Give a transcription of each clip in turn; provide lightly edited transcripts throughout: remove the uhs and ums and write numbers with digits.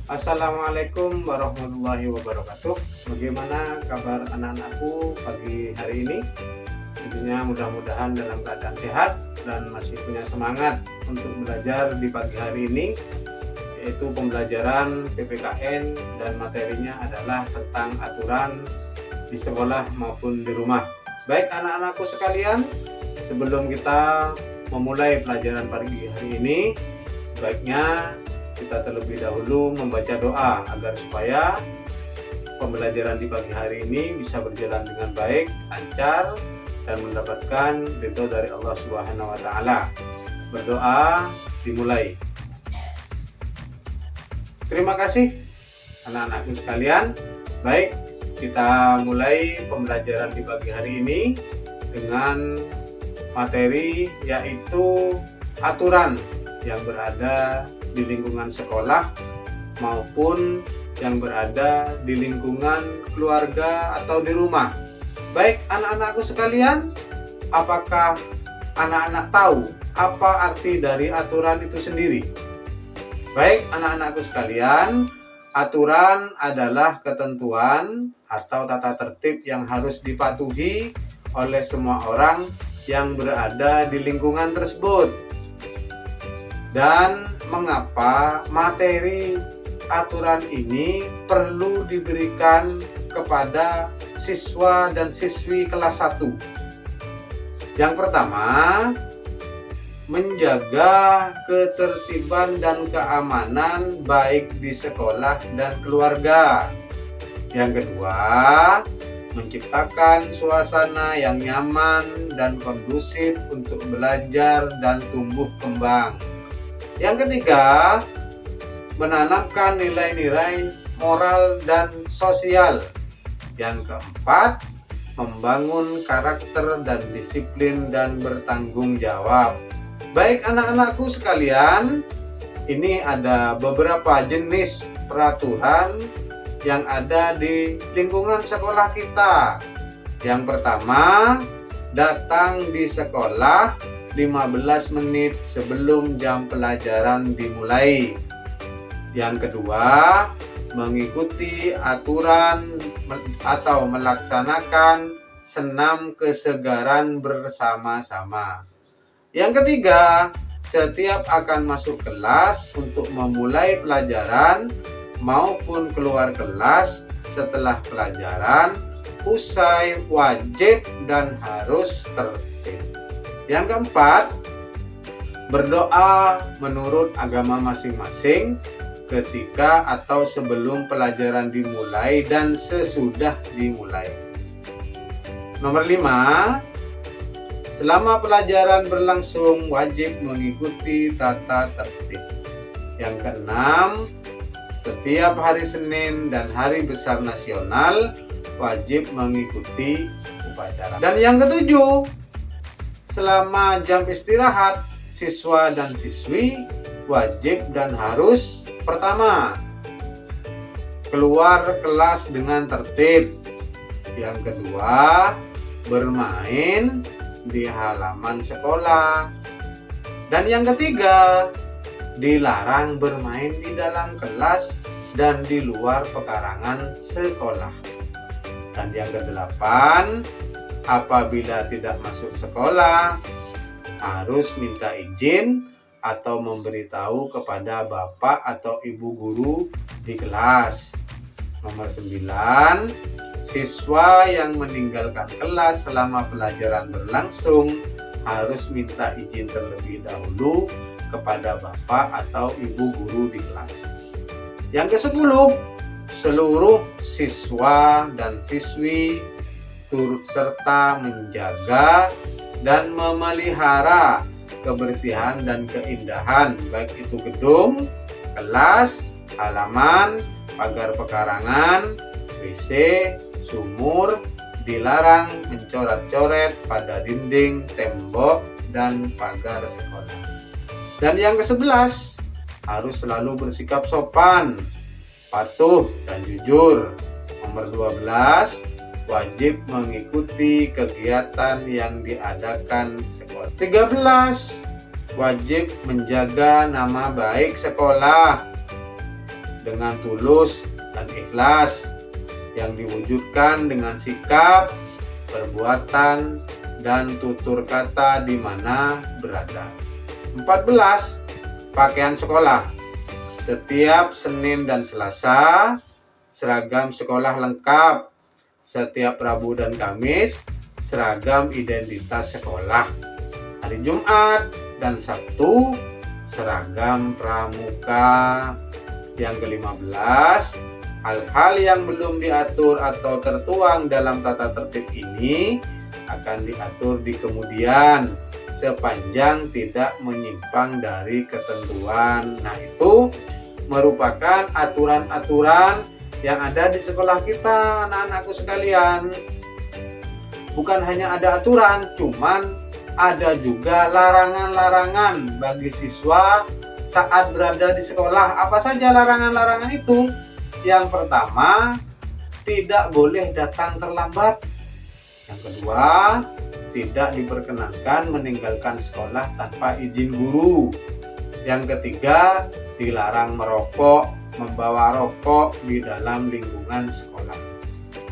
Assalamualaikum warahmatullahi wabarakatuh. Bagaimana kabar anak-anakku pagi hari ini? Tentunya mudah-mudahan dalam keadaan sehat dan masih punya semangat untuk belajar di pagi hari ini, yaitu pembelajaran PPKN dan materinya adalah tentang aturan di sekolah maupun di rumah. Baik anak-anakku sekalian, sebelum kita memulai pelajaran pagi hari ini, sebaiknya kita terlebih dahulu membaca doa agar supaya pembelajaran di pagi hari ini bisa berjalan dengan baik, lancar, dan mendapatkan ridho dari Allah Subhanahu wa Ta'ala. Berdoa dimulai. Terima kasih anak-anakku sekalian. Baik, kita mulai pembelajaran di pagi hari ini dengan materi yaitu aturan yang berada di lingkungan sekolah maupun yang berada di lingkungan keluarga atau di rumah. Baik anak-anakku sekalian, apakah anak-anak tahu apa arti dari aturan itu sendiri? Baik anak-anakku sekalian, aturan adalah ketentuan atau tata tertib yang harus dipatuhi oleh semua orang yang berada di lingkungan tersebut. Dan mengapa materi aturan ini perlu diberikan kepada siswa dan siswi kelas 1? Yang pertama, menjaga ketertiban dan keamanan baik di sekolah dan keluarga. Yang kedua, menciptakan suasana yang nyaman dan kondusif untuk belajar dan tumbuh kembang. Yang ketiga, menanamkan nilai-nilai moral dan sosial. Yang keempat, membangun karakter dan disiplin dan bertanggung jawab. Baik anak-anakku sekalian, ini ada beberapa jenis peraturan yang ada di lingkungan sekolah kita. Yang pertama, datang di sekolah 15 menit sebelum jam pelajaran dimulai. Yang kedua, mengikuti aturan atau melaksanakan senam kesegaran bersama-sama. Yang ketiga, setiap akan masuk kelas untuk memulai pelajaran maupun keluar kelas setelah pelajaran usai wajib dan harus tertib. Yang keempat, berdoa menurut agama masing-masing ketika atau sebelum pelajaran dimulai dan sesudah dimulai. Nomor 5, selama pelajaran berlangsung wajib mengikuti tata tertib. Yang keenam, setiap hari Senin dan hari besar nasional wajib mengikuti upacara. Dan yang ketujuh, selama jam istirahat, siswa dan siswi wajib dan harus: pertama, keluar kelas dengan tertib. Yang kedua, bermain di halaman sekolah. Dan yang ketiga, dilarang bermain di dalam kelas dan di luar pekarangan sekolah. Dan yang kedelapan, apabila tidak masuk sekolah, harus minta izin atau memberitahu kepada bapak atau ibu guru di kelas. Nomor 9, siswa yang meninggalkan kelas selama pelajaran berlangsung harus minta izin terlebih dahulu kepada bapak atau ibu guru di kelas. Yang ke-10, seluruh siswa dan siswi turut serta menjaga dan memelihara kebersihan dan keindahan, baik itu gedung, kelas, halaman, pagar pekarangan, WC, sumur. Dilarang mencoret-coret pada dinding, tembok, dan pagar sekolah. Dan yang ke-11, harus selalu bersikap sopan, patuh, dan jujur. Nomor 12, wajib mengikuti kegiatan yang diadakan sekolah. 13, wajib menjaga nama baik sekolah. dengan tulus dan ikhlas, yang diwujudkan dengan sikap, perbuatan, dan tutur kata di mana berada. 14. Pakaian sekolah. Setiap Senin dan Selasa, seragam sekolah lengkap. Setiap Rabu dan Kamis, seragam identitas sekolah. Hari Jumat dan Sabtu, seragam pramuka. Yang ke-15, hal-hal yang belum diatur atau tertuang dalam tata tertib ini akan diatur di kemudian sepanjang tidak menyimpang dari ketentuan. Nah, itu merupakan aturan-aturan yang ada di sekolah kita, anak-anakku sekalian. Bukan hanya ada aturan, cuman ada juga larangan-larangan bagi siswa saat berada di sekolah. Apa saja larangan-larangan itu? Yang pertama, tidak boleh datang terlambat. Yang kedua, tidak diperkenankan meninggalkan sekolah tanpa izin guru. Yang ketiga, dilarang merokok, membawa rokok di dalam lingkungan sekolah.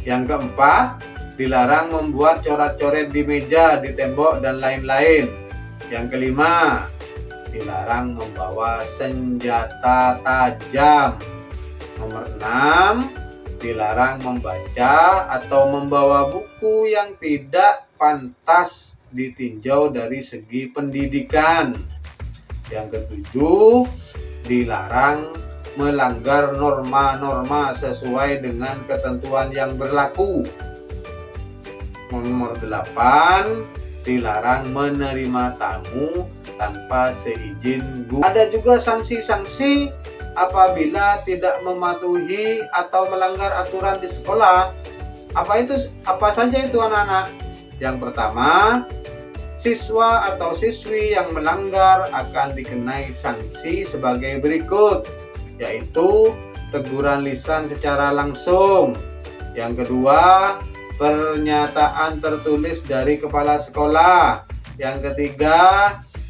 Yang keempat, dilarang membuat coret-coret di meja, di tembok, dan lain-lain. Yang kelima, dilarang membawa senjata tajam. Nomor 6, dilarang membaca atau membawa buku yang tidak pantas ditinjau dari segi pendidikan. Yang ketujuh, dilarang melanggar norma-norma sesuai dengan ketentuan yang berlaku. Nomor 8, dilarang menerima tamu tanpa seizin guru. Ada juga sanksi-sanksi apabila tidak mematuhi atau melanggar aturan di sekolah. Apa saja itu anak-anak? Yang pertama, siswa atau siswi yang melanggar akan dikenai sanksi sebagai berikut, yaitu teguran lisan secara langsung. Yang kedua, pernyataan tertulis dari kepala sekolah. Yang ketiga,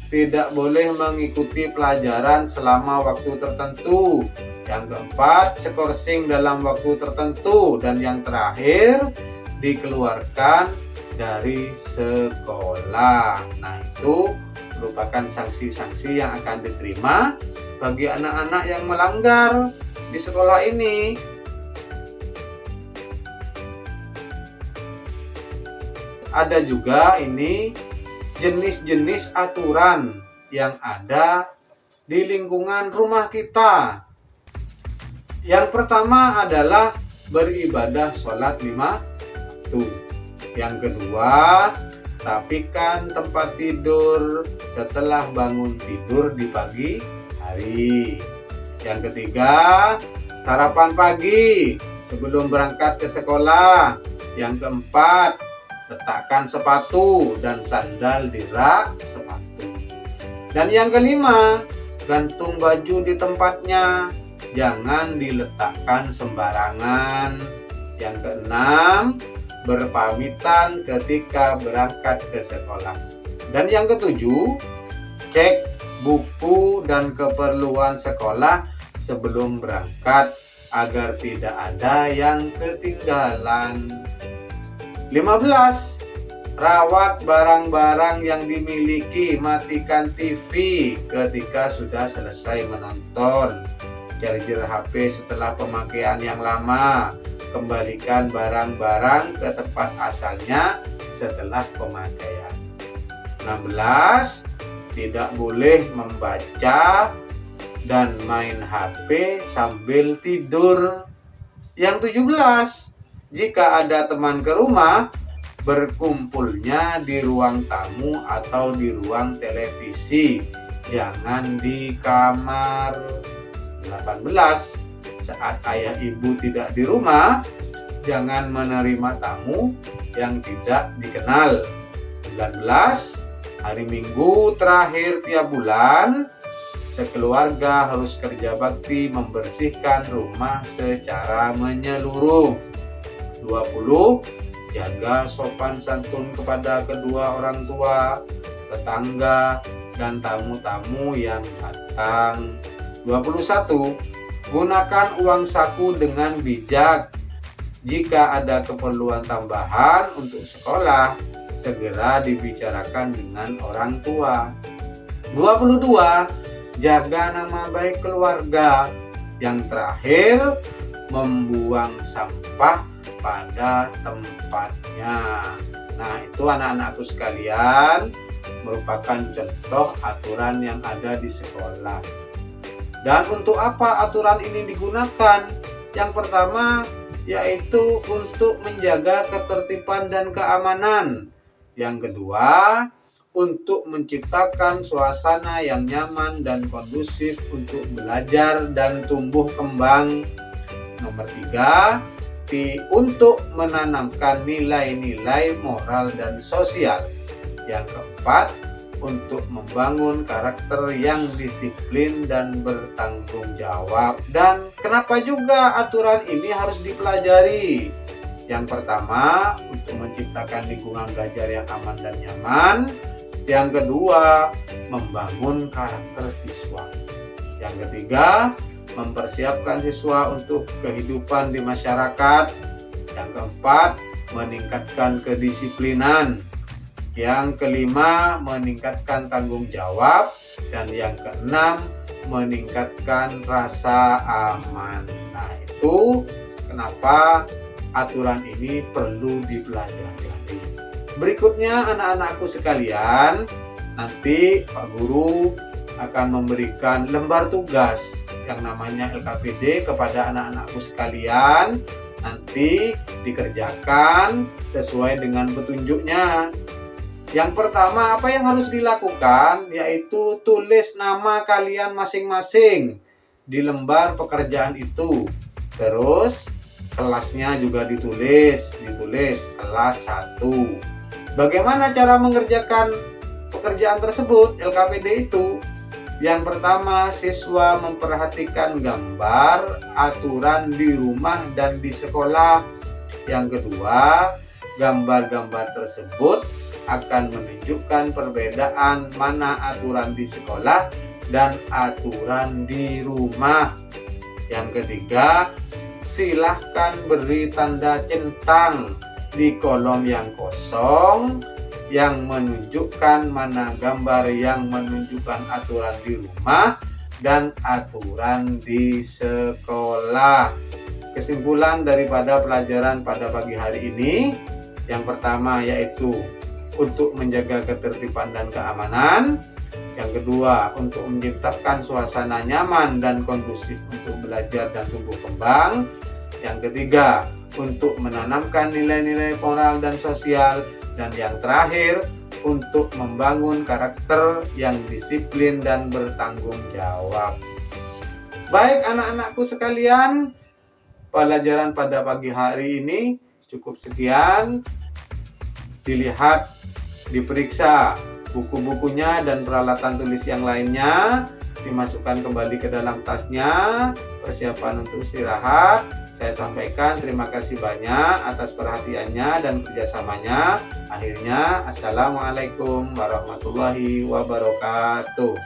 tidak boleh mengikuti pelajaran selama waktu tertentu. Yang keempat, skorsing dalam waktu tertentu. Dan yang terakhir, dikeluarkan dari sekolah. Nah, itu merupakan sanksi-sanksi yang akan diterima bagi anak-anak yang melanggar di sekolah ini. Ada juga ini jenis-jenis aturan yang ada di lingkungan rumah kita. Yang pertama adalah beribadah sholat 5 waktu. Yang kedua, rapikan tempat tidur setelah bangun tidur di pagi hari. Yang ketiga, sarapan pagi sebelum berangkat ke sekolah. Yang keempat, letakkan sepatu dan sandal di rak sepatu. Dan yang kelima, gantung baju di tempatnya, jangan diletakkan sembarangan. Yang keenam, berpamitan ketika berangkat ke sekolah. Dan yang ketujuh, cek buku dan keperluan sekolah sebelum berangkat agar tidak ada yang ketinggalan. 15. Rawat barang-barang yang dimiliki, matikan TV ketika sudah selesai menonton. Charger HP setelah pemakaian yang lama. Kembalikan barang-barang ke tempat asalnya setelah pemakaian. 16. Tidak boleh membaca dan main HP sambil tidur. Yang 17. Jika ada teman ke rumah, berkumpulnya di ruang tamu atau di ruang televisi, jangan di kamar. 18. Saat ayah ibu tidak di rumah, jangan menerima tamu yang tidak dikenal. 19. Hari Minggu terakhir tiap bulan, sekeluarga harus kerja bakti membersihkan rumah secara menyeluruh. 20. Jaga sopan santun kepada kedua orang tua, tetangga, dan tamu-tamu yang datang. 21. Gunakan uang saku dengan bijak. Jika ada keperluan tambahan untuk sekolah, segera dibicarakan dengan orang tua. 22. Jaga nama baik keluarga. Yang terakhir, membuang sampah pada tempatnya. Nah, itu anak-anakku sekalian merupakan contoh aturan yang ada di sekolah. Dan untuk apa aturan ini digunakan? Yang pertama yaitu untuk menjaga ketertiban dan keamanan. Yang kedua, untuk menciptakan suasana yang nyaman dan kondusif untuk belajar dan tumbuh kembang. Nomor 3, untuk menanamkan nilai-nilai moral dan sosial. Yang keempat, untuk membangun karakter yang disiplin dan bertanggung jawab. Dan kenapa juga aturan ini harus dipelajari? Yang pertama, untuk menciptakan lingkungan belajar yang aman dan nyaman. Yang kedua, membangun karakter siswa. Yang ketiga, mempersiapkan siswa untuk kehidupan di masyarakat. Yang keempat, meningkatkan kedisiplinan. Yang kelima, meningkatkan tanggung jawab. Dan yang keenam, meningkatkan rasa aman. Nah, itu kenapa aturan ini perlu dipelajari. Berikutnya anak-anakku sekalian, nanti Pak Guru akan memberikan lembar tugas yang namanya LKPD kepada anak-anakku sekalian. Nanti dikerjakan sesuai dengan petunjuknya. Yang pertama, apa yang harus dilakukan? Yaitu tulis nama kalian masing-masing di lembar pekerjaan itu. Terus kelasnya juga ditulis kelas 1. Bagaimana cara mengerjakan pekerjaan tersebut, LKPD itu? Yang pertama, siswa memperhatikan gambar aturan di rumah dan di sekolah. Yang kedua, gambar-gambar tersebut akan menunjukkan perbedaan mana aturan di sekolah dan aturan di rumah. Yang ketiga, silahkan beri tanda centang di kolom yang kosong yang menunjukkan mana gambar yang menunjukkan aturan di rumah dan aturan di sekolah. Kesimpulan daripada pelajaran pada pagi hari ini, yang pertama yaitu untuk menjaga ketertiban dan keamanan. Yang kedua, untuk menciptakan suasana nyaman dan kondusif untuk belajar dan tumbuh kembang. Yang ketiga, untuk menanamkan nilai-nilai moral dan sosial. Dan yang terakhir, untuk membangun karakter yang disiplin dan bertanggung jawab. Baik anak-anakku sekalian, pelajaran pada pagi hari ini cukup sekian. Dilihat, diperiksa buku-bukunya dan peralatan tulis yang lainnya, dimasukkan kembali ke dalam tasnya, persiapan untuk istirahat. Saya sampaikan terima kasih banyak atas perhatiannya dan kerjasamanya. Akhirnya, Assalamualaikum warahmatullahi wabarakatuh.